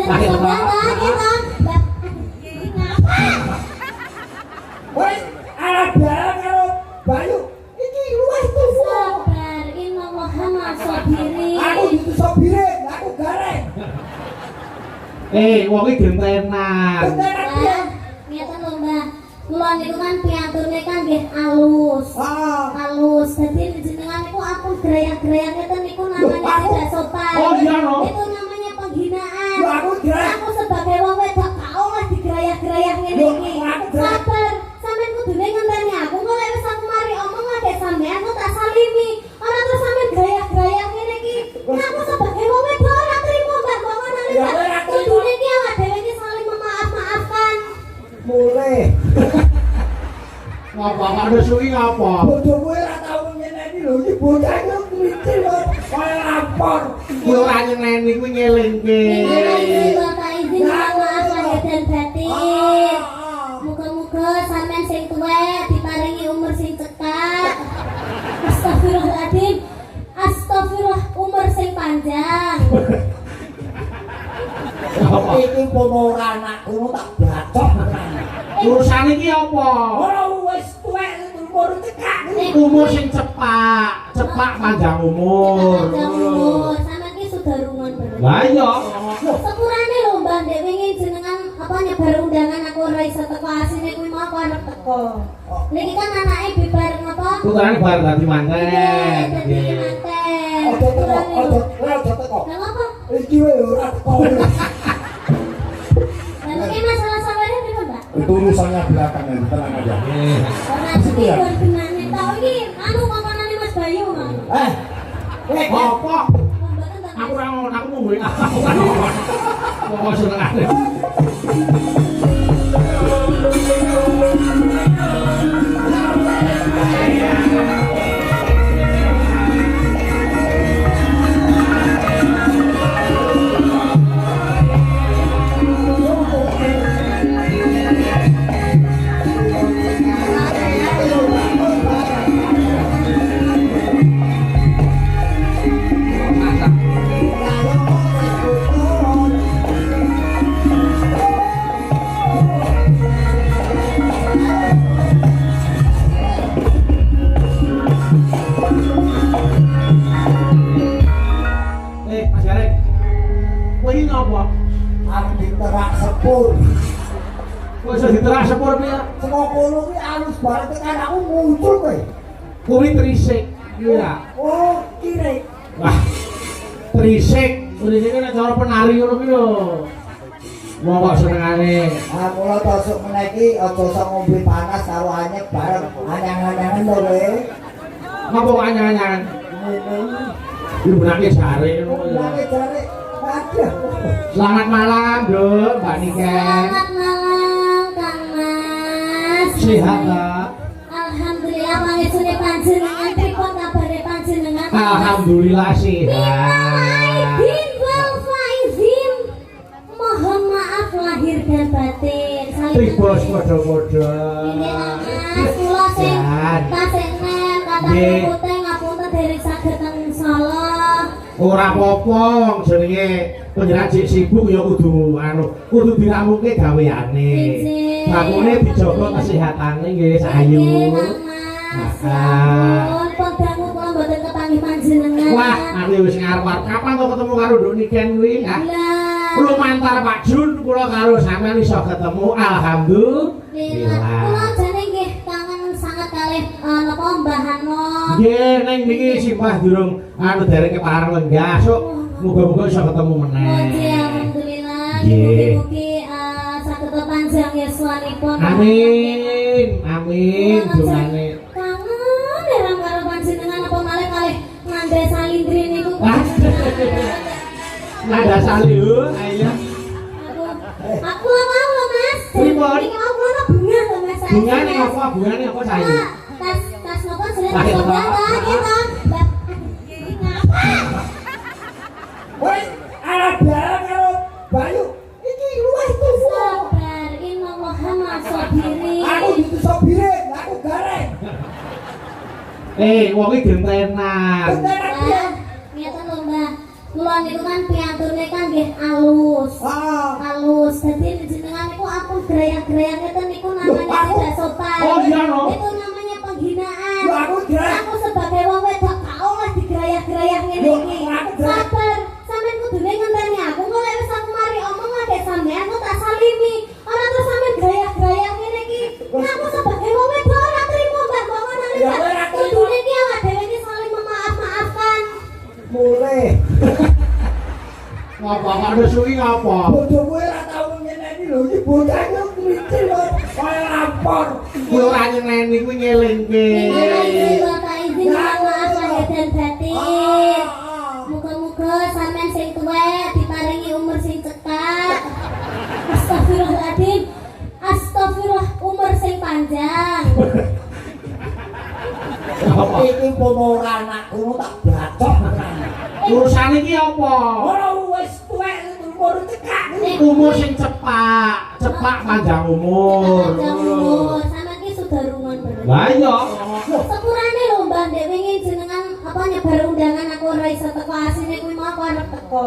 Woi, arep bareng karo Bayu. Iki luwih tuwa. Sabar, inna Muhammad sabiri. Aku itu sopire, aku gareng. Wong iki gentenan. Gentenan piye? Ngeten lho, Mbah. Kula niku kan pianturne kan nggih alus. Alus. Dadi jenengan niku aku grayang-grayang ngeten niku namanya tidak sopan. Oh iya lho. Itu namanya penghinaan. Lho aku grayang. Aku sebagai wong wedok gak oleh digrayang-grayang ngene iki. Sabar, sampean kudune ngenteni aku kok lek wis aku mari omong ngake sampean kok tak salimi. Ora terus sampean grayang-grayang ngene iki. Aku sebagai wong wedok ora trimo Mbak Bawan nalika. Kudune iki awak dhewe iki saling memaaf-maafkan. Mulai. Ngapa karo suwi ngapa? Bojomu ora tau nyeneni lho, iki bocah iku micil kok kaya lampor. Kuwi ora nyeneni kuwi ngelingke. Bapak izin maaf lahir dan batin. Muga-muga sampean sing tuwa diparingi umur sing cekak. Astagfirullahaladzim. Astagfirullah, umur sing panjang. Iki pomo ora anakku tak bacok. Urusan iki apa? Ora wis tuwek umur cekak. Umur sing cepak panjang umur. Panjang umur. Sampean iki sudah rungon bener. Lah iya. Sepurane lho Mbah, ndek wingi jenengan apa nyebar undangan aku ora iso teko asine kuwi mau aku arep teko. Niki kan anake bibar apa? Putrane bar dadi manten. Dadi manten. Ojo teko. Lah apa? Iki wae ora teko. Lah iki masalah sampeyan niku, Mbak? Itu urusannya belakangan, tenang aja. Ora iki benane tau iki anu makanane Mas Bayu, Mas. Apa? Mboten tak. Aku ora ngono, aku mung ngene. Wong senengane. Mas Gareng. Kowe iki ngapa? Aku diterak sepur. Kowe iso diterak sepur piye? Saka kono kuwi alus banget tekan aku muncul kowe. Kuwi trisik. Iya. Oh, kire. Wah. Trisik. Trisik nek cara penari ngono kuwi lho. Wong kok senengane. Aku lho tosuk meneh iki aja sok ngombe panas karo anyep bareng anyang-anyangan lho kowe. Ngapa kok anyang-anyangan? Ngene. Dibenake jare ngono. Lagi jare. Aduh. Selamat malam, Dul, Mbak Niken. Selamat malam, Kang Mas. Sehat, Kak? Alhamdulillah pangesune panjenengan pripun kabare panjenengan? Alhamdulillah sehat. Aidin wal faizin. Mohon maaf lahir dan batin. Tribos padha-padha. Ini Mas, kula sing tasik nem kadang putih ngapunten derek saged teng Solo. Ora apa-apa, jenenge panjenengan sik sibuk ya kudu diramuke gaweane. Bakune dijaga kesehatane nggih sayu. Mas, padahal kula mboten kepanggih panjenengan. Wah, aku wis ngarep-arep kapan kok ketemu karo Nduk Niken kuwi? Kula mantar Pak Jun, kula karo sampean iso ketemu. Alhamdulillah. Kula jane nggih kangen sangat kalih napa Mbah Hanom. Nggih, ning niki simpah durung dereng kepareng lenggah. Sok muga-muga iso ketemu meneh. Alhamdulillah. Nggih. Mugi-mugi saged panjang yuswanipun. Amin. Amin. Dungane. Kangen dereng karo panjenengan apa malih kalih ngandhe salindri niku. Nada salihu, ayo. Aku mau lho Mas. Pripun? Iki mau kula bunga lho Mas. Bungane apa? Bungane apa sayu? Tas napa jenenge Tas tas apa? obat gitu. Iki ngapa? Woi, arep bareng karo Bayu. Iki luwih tuwa. Sabar, inna Muhammad sabiri. Aku itu sopire, aku gareng. Wong iki gentenan. Gentenan piye? Ngeten lho Mbah. Kula niku kan pianturne kan nggih alus. haus. Jadi jenengan iku ampun gerayang-gerayang ngeten niku namanya tidak sopan. Oh, iya, no. Itu namanya penghinaan. Loh, aku gerayang. Aku sebagai wong wedok gak oleh digerayang-gerayang ngene Loh, iki. aku gerayang. Sabar, sampean kudune ngenteni aku. Engko lek wis aku mari omong ade sampean aku tak salimi. Ora terus sampean gerayang-gerayang ngene iki. Aku sebagai wong wedok ora trimo Mbak Bongo nang Ya, ora trimo. kudune iki awak dhewe iki saling memaaf-maafkan. Mulai. Ngapa kok nesu iki ngapa? Bodoh kowe ora tau nyeneni lho, iki bocah yo klicil kok kaya lapor. Kuwi ora nyeneni kuwi ngelingke. Minta izin, Bapak izin, mohon maaf lahir dan batin. Muga-muga sampean sing tuwek diparingi umur sing cekak. Astagfirullahaladzim. Astagfirullah, umur sing panjang. Iki umpama ora anakku tak bacok. Urusan iki apa? Ora wis tuwek umur cekak. Umur sing cepak panjang umur. Panjang umur, sampean ki sudah rungon bener. Lah iya. Sepurane lho Mbak, ndek wingi jenengan apa nyebar undangan aku ora iso teko asine kuwi mau aku arep teko.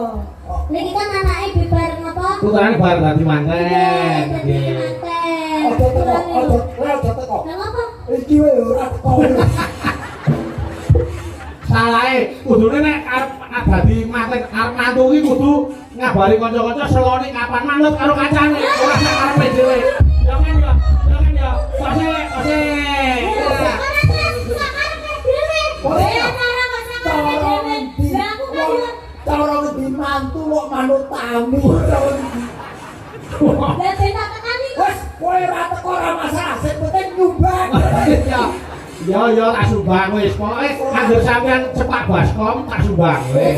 Niki kan anake bibar apa? Putrane bar dadi manten. Dadi Nggih. manten. Ojo teko, Sepurane lho. ojo teko. Lah ngapa? Iki wae ora teko. Salahe kudune nek arep dadi manten arep mantu iki kudu ngabari kanca-kanca selone kapan manut karo kancane. Ora sak karepe dhewe. Ya kan ya. Ya kan ya. Ose. Cara ngendi mantu kok manut tamu. Wes kowe ora teko ora masalah, sing penting nyumbang. Ya tak sumbang wis. Pokoke anggere sampean cepak baskom tak sumbang wis.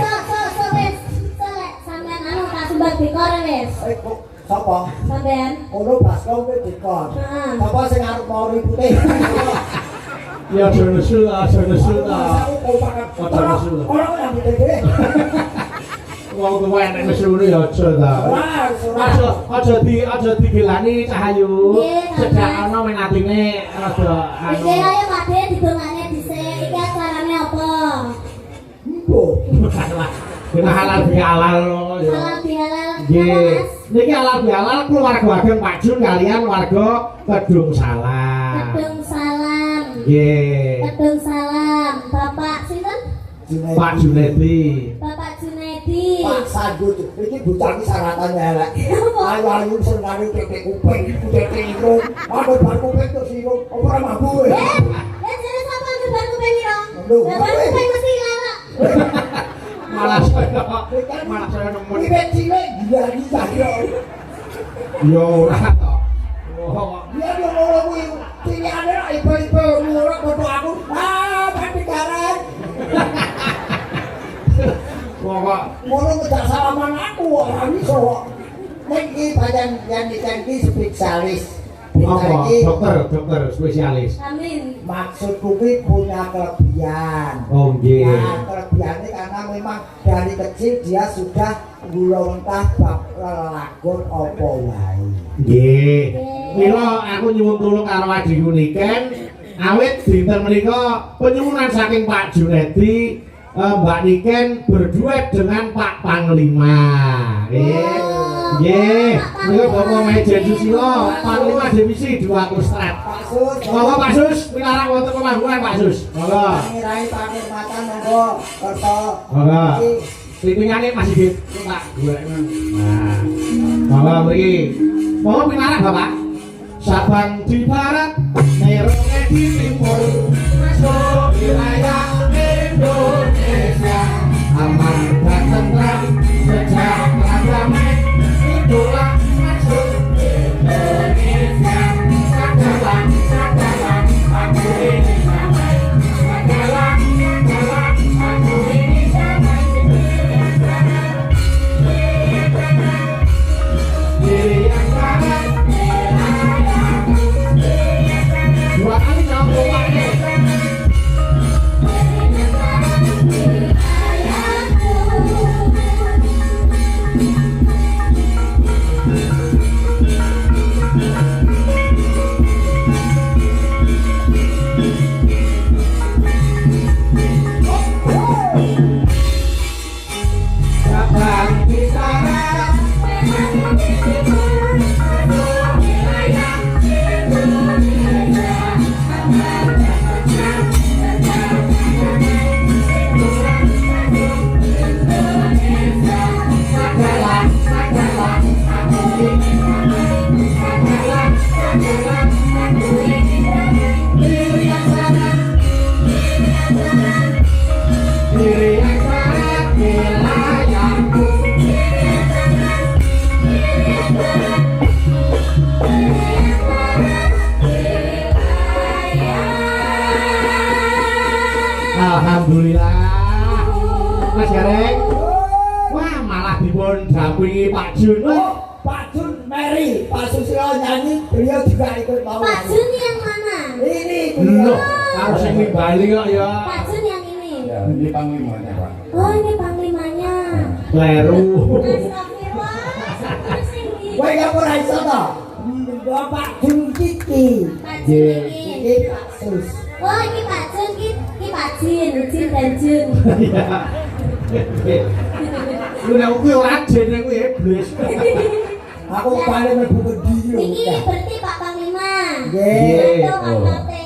Kok sapa? Ono baskom kowe dikon. Sapa sing arep mau ribute? Ya aja nesu lah. Aja nesu lah. Ora ora ngene. Wong kowe enek nesune ya aja ta. Aja digilani Cahayu. Nggih, Sejak Mas. ana men atine rada anu. Iki ayo Pakde didongakne dhisik. Iki acarane apa? Mbok. Kena halal bihalal ya. Halal bihalal. Nggih. Apa, Mas? Niki halal bihalal keluarga Ageng Pak Jun kalian warga Kedung Salam. Kedung salam. Nggih. Kedung salam. Bapak sinten? Pak Junedi. Bapak Junaidi. Pak Sandut, iki bocah iki syaratane elek. Ayu-ayu senengane tetek kuping, tetek irung. Apa bar kuping tok sirung, apa ora mampu kowe? Jare sapa ngebar kuping ira? Lho, Ngebar kuping mesti ilang kok. Malah saya nemu. Iki wis cilik gila yo. Yo ora to. Oh, Dia yo ngono kuwi. Cilikane rak ibu-ibu ngono foto aku. Pati karet. pokok Ngono ngejak salaman aku ora iso. Nek iki pancen yang iki spesialis. apa? Dokter spesialis. Amin. Maksudku kuwi punya kelebihan. Oh nggih. Nah, kelebihannya karena memang dari kecil dia sudah ngulongkah bab lelagon apa wae. Nggih. Mila aku nyuwun tulung karo adhiku Niken awit dinten menika penyuwunan saking Pak Junedi Mbak Niken berduet dengan Pak Panglima. Nggih. Nggih, niku Bapak Majen Susilo, Panglima Divisi 2 Kustrat. Pak Sus, Monggo Pak Sus, pilarang wonten pemangkuan Pak Sus. Monggo. ngirai panghormatan monggo kerta. Monggo. Iki Pimpinane masih di tak golekno. Nah. Monggo mriki. Monggo pilarang Bapak. Sabang di barat, Merauke di timur, masuk wilayah Indonesia. Aman dan tentram, sejahtera damai, itulah masuk Indonesia. Sadalah, aku ini damai. Sadalah, aku ini damai. Diri yang barat, dua kali nyambung lagi. mendampingi Pak Jun. Oh, Pak Jun Mary, Pak Susilo nyanyi, beliau juga ikut mau. Pak Jun yang mana? Ini Loh, beliau. harus yang Bali kok ya. Pak Jun yang ini. Ya, ini panglimanya, Pak. Oh, ini panglimanya. Kleru. Astagfirullah. Terus ini. Kowe gak pernah iso to? Bapak Jun Kiki. Pak Jun ini. Iki Pak Sus. Oh, ini Pak Jun, ini Pak Jin, Jin dan Jun. Iya. Lu nek kuwi ora jene kuwi iblis. Aku paling mlebu gede lho. Niki berarti Pak Panglima. Nggih. Itu angkate.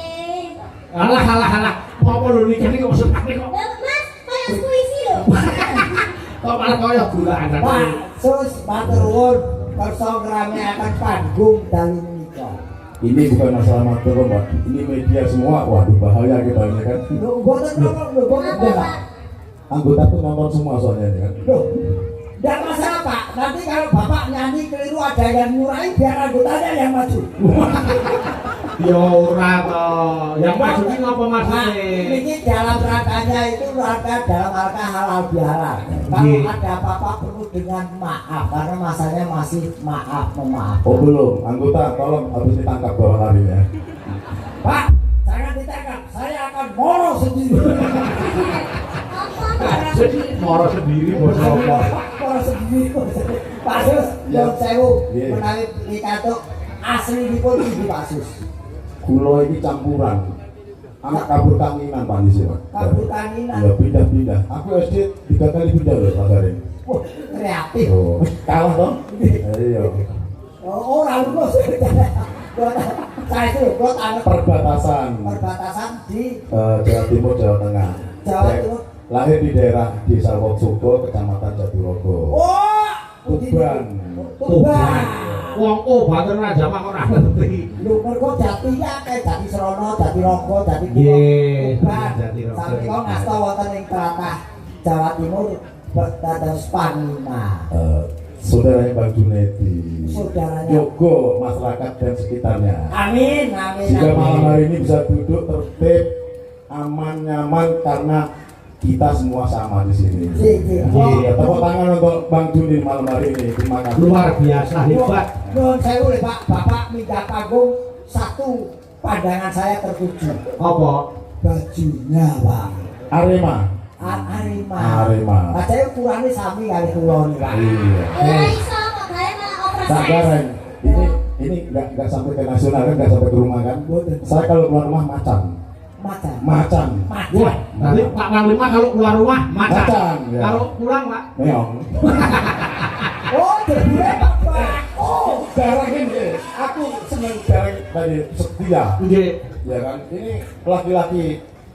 Alah. Apa lho niki kok maksud aku kok. Lah, Mas, kayak puisi lho. Kok malah kaya bulan. Pak Sus matur nuwun kersa ngerameaken panggung dalu menika. Ini bukan masalah matur, Pak. Ini media semua. Waduh, bahaya kita ini kan. Lho mboten nonton lho, mboten Kenapa, Pak. Pak? Anggota pun nonton semua soalnya ini kan. Loh, enggak masalah Pak. Nanti kalau Bapak nyanyi keliru ada yang nyurai biar anggotanya yang maju. Ya ora to. Yang maju ki ngapa Pak, maksudnya? ini dalam rangkanya itu rangka dalam rangka halal bihalal. Kalau Nggih. ada apa-apa perlu dengan maaf karena masanya masih memaaf. Oh belum, anggota tolong habis ditangkap bawa lari ya. Pak, jangan ditangkap. Saya akan moro sendiri. Moro sendiri bos apa? Moro sendiri. Pak Sus, Ya. nyuwun sewu Nggih. menawi dikatuk aslinipun Ibu Pak Sus. Kulo ini campuran. Anak kabur kanginan Pak di sini. Kabur kanginan. Ya pindah-pindah. Aku SD 3 kali pindah loh Pak Garing. Wah, kreatif. Oh, kalah dong. Iya. Oh, orang lulus. Saya itu buat anak Perbatasan perbatasan di Jawa Timur, Jawa Tengah. Jawa Saya Timur. lahir di daerah Desa Woksuko, Kecamatan Jatirogo. Oh, Tuban. Tuban. Wong obaten aja mah ora ngerti. Lu mergo jati ya kayak jati Serono, jati Rogo, jati Nggih, Tuban. Jatirogo. Sampai kau ngasta wonten ing tlatah Jawa Timur dados Panglima. Saudaranya Bang Junedi. Saudaranya. Jogo masyarakat dan sekitarnya. Amin, amin, Jika malam amin. hari ini bisa duduk tertib, aman, nyaman karena kita semua sama di sini. Nggih. Iya, tepuk tangan untuk Bang Juni malam hari ini. Terima kasih. Luar biasa hebat. Nuwun sewu lho Pak, Bapak minta panggung satu pandangan saya tertuju. Apa? Bajunya Pak. Arema. Arema. Arema. Padahal ukurannya sami kali kula nih Pak. Iya. Ya iso kok gawe malah operasi. Sadaran. Ini nggak sampai ke nasional kan, nggak sampai ke rumah kan. Saya kalau keluar rumah macan. Macan. Wah, nanti Pak Panglima kalau keluar rumah macan. Macan, ya. Kalau pulang Pak Meong. Oh, jebule Pak. Oh, Sekarang ini aku seneng sekarang tadi setia, nggih. ya kan? Ini laki-laki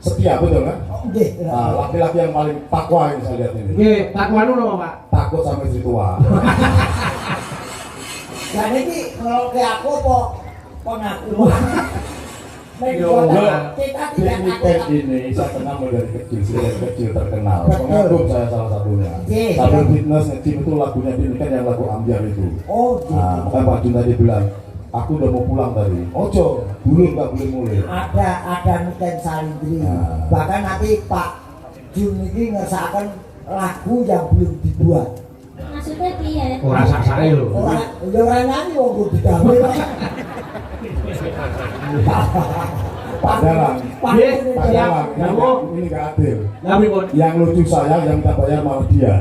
setia betul kan? nggih. Nah, laki-laki yang paling takwa yang saya lihat ini. Nggih, takwa nu napa Pak? Takut sama istri tua. Lah niki ngeloke aku apa pengakuan? Nek Yo, kita Di tidak weekend takut. ini saya kenal mulai dari kecil, dari kecil terkenal. Betul. Pengagum saya salah satunya. Oke. Sambil fitness nge-gym itu lagunya ini kan yang lagu Ambiar itu. Oh, Nah, gitu. makanya Pak Jun tadi bilang, aku udah mau pulang tadi. Ojo, dulu nggak boleh mulai. Ada Niken Salindri. Nah. Bahkan nanti Pak Jun ini ngersakaken lagu yang belum dibuat. Maksudnya piye? Ora sak-sake lho. Orang nyanyi wong kudu digawe. Padahal, Nggih, padahal ini nggak adil. Lah pripun? Yang lucu saya, yang minta bayar malah dia.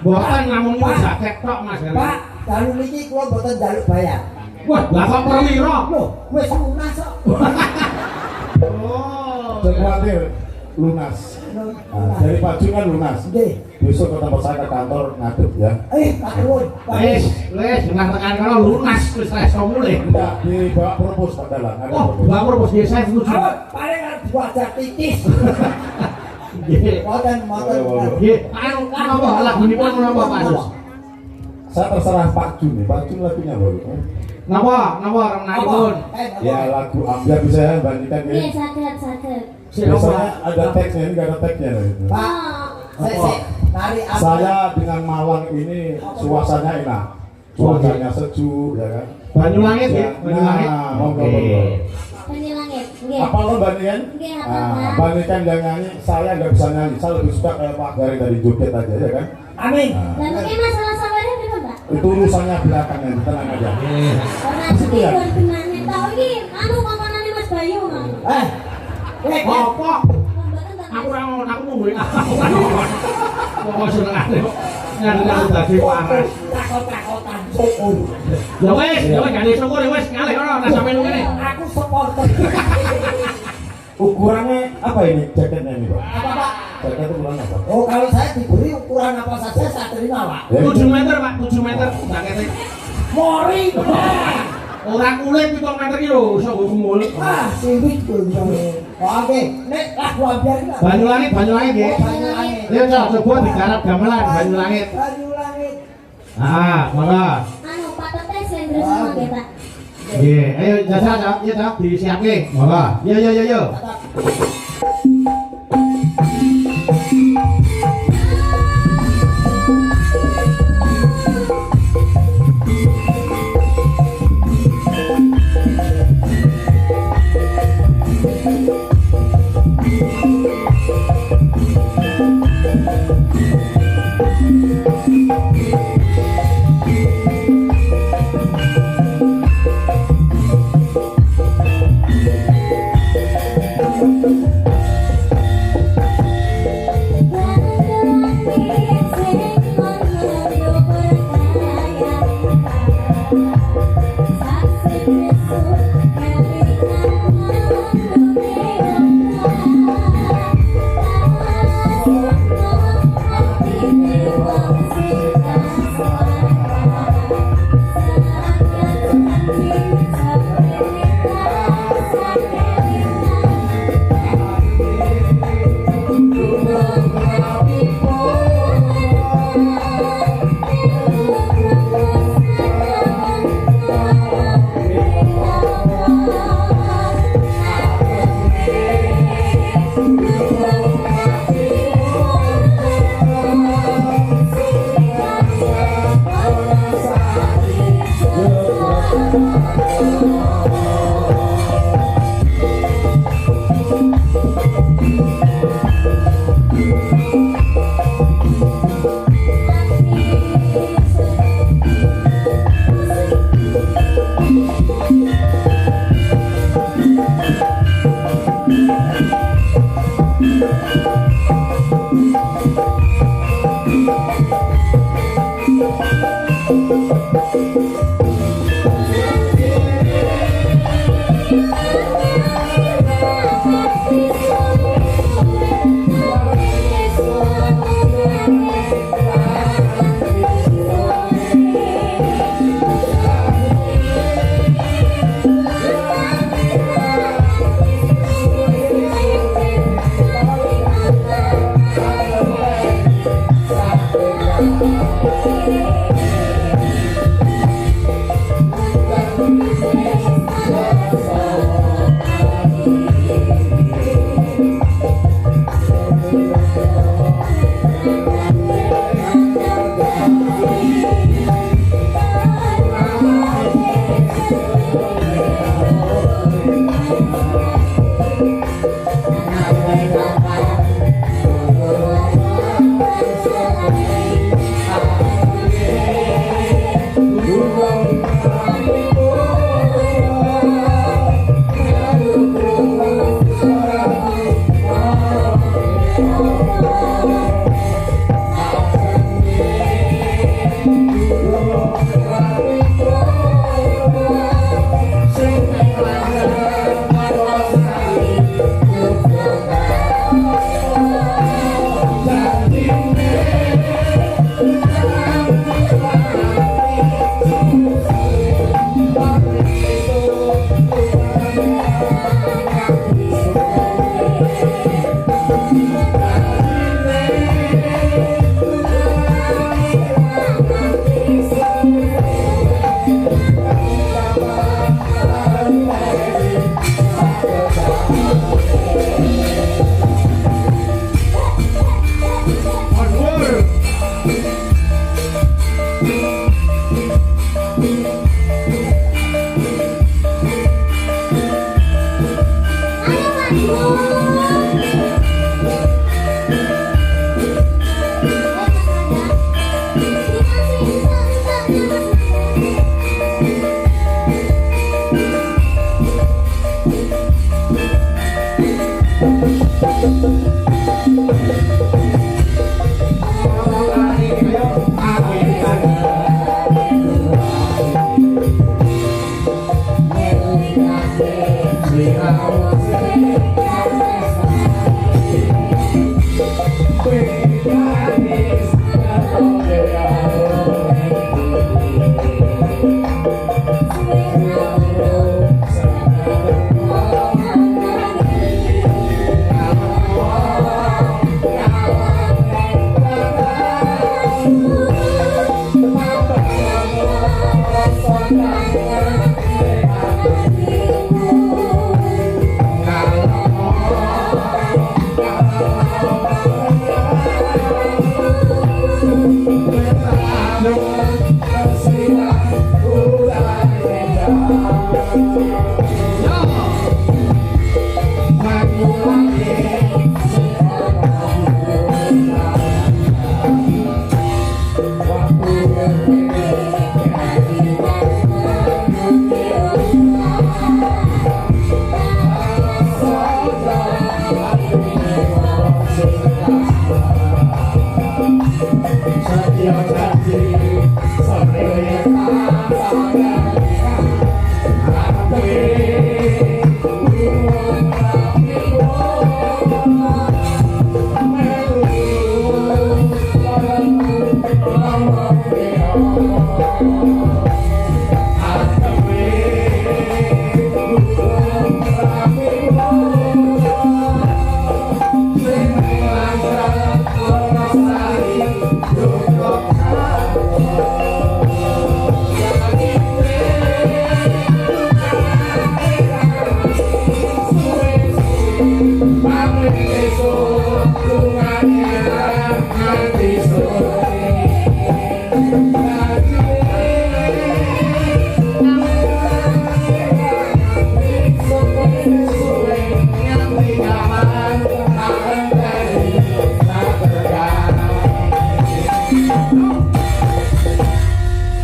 Mboten namung iki jaket tok Mas. Pak, dalu niki kula mboten njaluk bayar. Wah, lah kok perwira? Loh, wis lunas kok. Oh. Jangan khawatir, lunas. Nah, dari Pak Jun kan lunas. Nggih. Besok ke tempat saya ke kantor ngadep ya. Katurun. Wes, dengan tekan kalau lunas wis iso mulih. Enggak, dibawa propos Pak Dalang. Ada Oh, propos. bang propos ya saya setuju. Paling harus wajah titis. Nggih. Moten. Nggih, anu napa lagunipun menapa Pak Sus? Saya terserah Pak Jun nih. Pak Jun lagunya apa? Napa renangipun? Ya lagu Ambiar bisa ya bandingkan Nggih, ya. saged. Biasanya ada teksnya, ini nggak ada teksnya. Pak, saya nari apa? Saya dengan Malang ini suasananya enak, cuacanya sejuk, ya kan? Banyulangit ya, Banyulangit. Nah, monggo Oke. monggo. Penyelangit. Nggih. Apa lo bandingan? Nggih, Nah, apa-apa. bandingkan yang nyanyi, saya nggak bisa nyanyi. Saya lebih suka kayak Pak Garing dari joget aja, ya kan? Amin. Nah, Lah mungkin masalah sabarnya Itu urusannya belakangan, tenang aja. Orang iki kon benane tau iki anu makanane Mas Bayu mang. Apa? Mboten tak. Aku ora ngono, aku mung WA. Kok senengane kok nyari dadi waras. Takot-takotan syukur. Ya wis gak ada syukur ya wis ngalih ora nek sampeyan ngene. Aku supporter. Ukurannya apa ini jaketnya ini Pak? Apa Pak? Jaket ukuran apa? Oh kalau saya diberi ukuran apa saja saya terima Pak. 7 meter Pak, 7 meter jakete. Mori. Ora kulit 7 meter iki lho, iso nggo kumul. Ah, siwit tuh. Oke, nek lagu ambiar iki. Banyulangit nggih. Banyulangit. Ya coba digarap gamelan Banyulangit. Banyulangit. Ah, monggo. Anu Pak Tete slendres sama nggih Pak. Nggih, ayo jasa Cok, ya Cok disiapke. Monggo. Yo.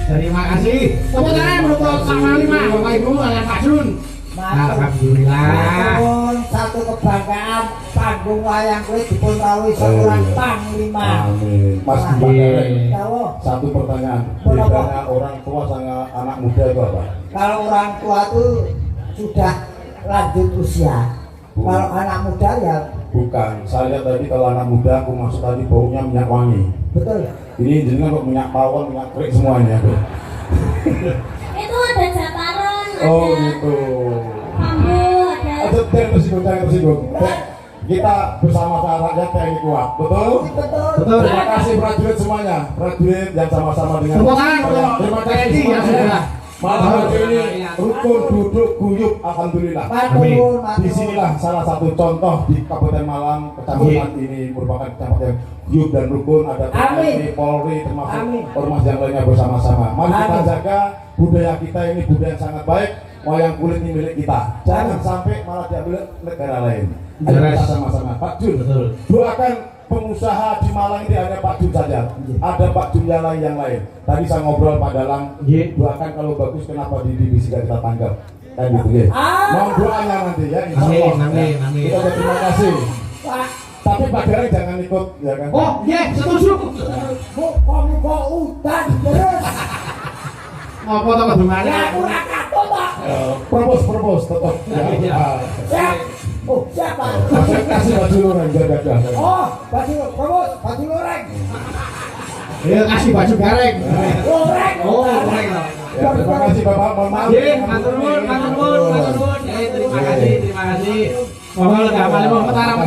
Terima kasih. Tepuk tangan untuk Pak Malima, Bapak Ibu, dan Pak Jun. Alhamdulillah. Pun satu kebanggaan panggung wayang kuwi dipun rawuhi seorang panglima. Amin. Mas Wah, Gibran, Tahu, satu pertanyaan. Bedanya orang tua sama anak muda itu apa? kalau orang tua itu sudah lanjut usia. Kalau anak muda ya Bukan. Saya lihat tadi kalau anak muda aku masuk tadi baunya minyak wangi. betul. Ini jenengan kok minyak pawon, minyak krik semuanya. Itu ada jataron, Oh ada gitu. bambu, ada Tersinggung. Kita bersama rakyat TNI kuat, betul? Betul. Betul. Terima kasih prajurit semuanya, prajurit yang sama-sama dengan. Tepuk tangan untuk Terima kasih TNI yang semuanya. sudah. Malam hari ini rukun duduk guyup, alhamdulillah. Matur, Disinilah salah satu contoh di Kabupaten Malang, kecamatan ini merupakan kecamatan yang guyup dan rukun. Ada TNI, Polri, termasuk Amin. ormas yang lainnya bersama-sama. Mari kita Amin. jaga budaya kita ini, budaya yang sangat baik. Wayang kulit ini milik kita. Jangan sampai malah diambil negara lain. Ayo Jelas. kita sama-sama. Pak Jun, Betul. doakan pengusaha di Malang ini hanya Pak Jun saja. Ada Pak Jun yang lain. Tadi saya ngobrol Pak Dalang. Iya. Doakan kalau bagus kenapa di divisi kita tanggap. Kan gitu ya. Mohon doanya nanti ya. Insya Amin, Allah. amin, amin. Kita berterima kasih. Pak, Tapi Pak Dalang jangan ikut ya kan. Oh, iya, setuju. kamu kok udan terus. Apa to kedungannya? Ya aku ra katut Pak. Propose tetap. Iya. Siap. Oh, siapa? Kasih baju orang jaga. Oh, baju loreng. Ya kasih baju gareng. Loreng. Oh, goreng toh. Ya, terima kasih Bapak. Mohon maaf. Nggih, matur nuwun, matur nuwun, matur nuwun. Terima kasih, terima kasih. Mohon enggak malu, mataram.